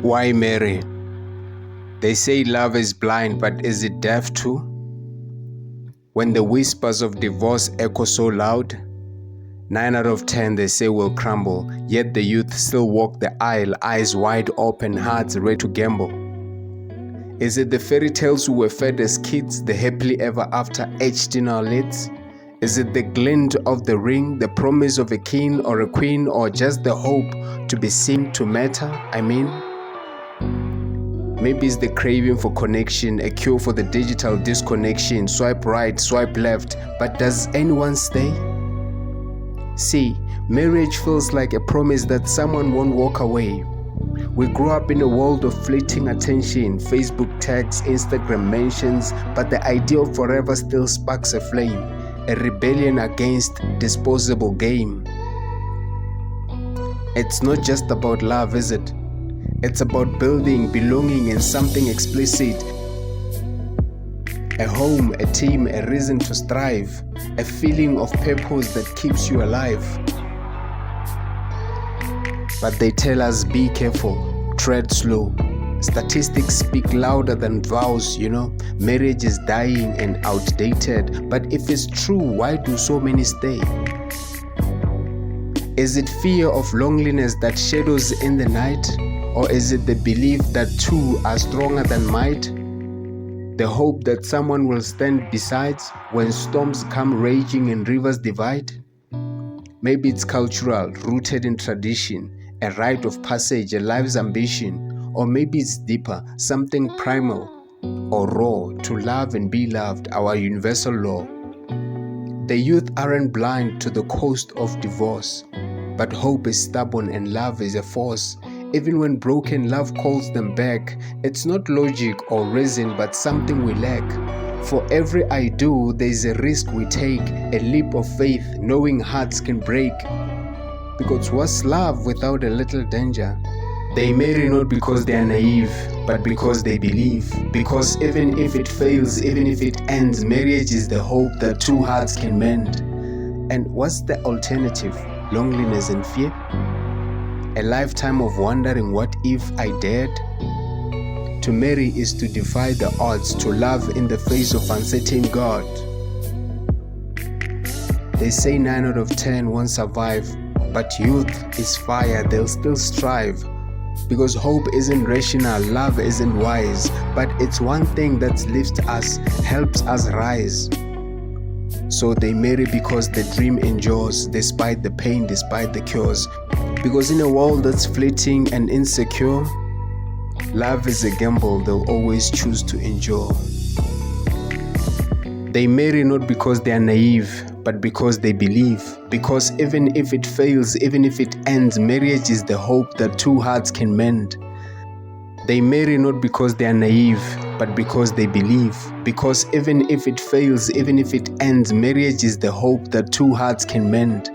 Why marry? They say love is blind, but is it deaf too? When the whispers of divorce echo so loud, 9 out of 10 they say will crumble, yet the youth still walk the aisle, eyes wide open, hearts ready to gamble. Is it the fairy tales we were fed as kids, the happily ever after etched in our lids? Is it the glint of the ring, the promise of a king or a queen, or just the hope to be seen to matter? Maybe it's the craving for connection, a cure for the digital disconnection. Swipe right, swipe left, but does anyone stay? See, marriage feels like a promise that someone won't walk away. We grew up in a world of fleeting attention, Facebook tags, Instagram mentions, but the idea of forever still sparks a flame, a rebellion against disposable game. It's not just about love, is it? It's about building, belonging, and something explicit. A home, a team, a reason to strive, a feeling of purpose that keeps you alive. But they tell us be careful, tread slow. Statistics speak louder than vows, Marriage is dying and outdated. But if it's true, why do so many stay? Is it fear of loneliness that shadows in the night? Or is it the belief that two are stronger than might? The hope that someone will stand beside when storms come raging and rivers divide? Maybe it's cultural, rooted in tradition, a rite of passage, a life's ambition. Or maybe it's deeper, something primal or raw, to love and be loved, our universal law. The youth aren't blind to the cost of divorce, but hope is stubborn and love is a force. Even when broken, love calls them back. It's not logic or reason, but something we lack. For every I do, there's a risk we take, a leap of faith, knowing hearts can break. Because what's love without a little danger? They marry not because they are naive, but because they believe. Because even if it fails, even if it ends, marriage is the hope that two hearts can mend. And what's the alternative? Loneliness and fear? A lifetime of wondering what if I dared? To marry is to defy the odds, to love in the face of uncertain God. They say 9 out of 10 won't survive, but youth is fire, they'll still strive. Because hope isn't rational, love isn't wise, but it's one thing that lifts us, helps us rise. So they marry because the dream endures, despite the pain, despite the cures. Because in a world that's fleeting and insecure, love is a gamble they'll always choose to endure. They marry not because they are naive, but because they believe. Because even if it fails, even if it ends, marriage is the hope that two hearts can mend. They marry not because they are naive, but because they believe. Because even if it fails, even if it ends, marriage is the hope that two hearts can mend.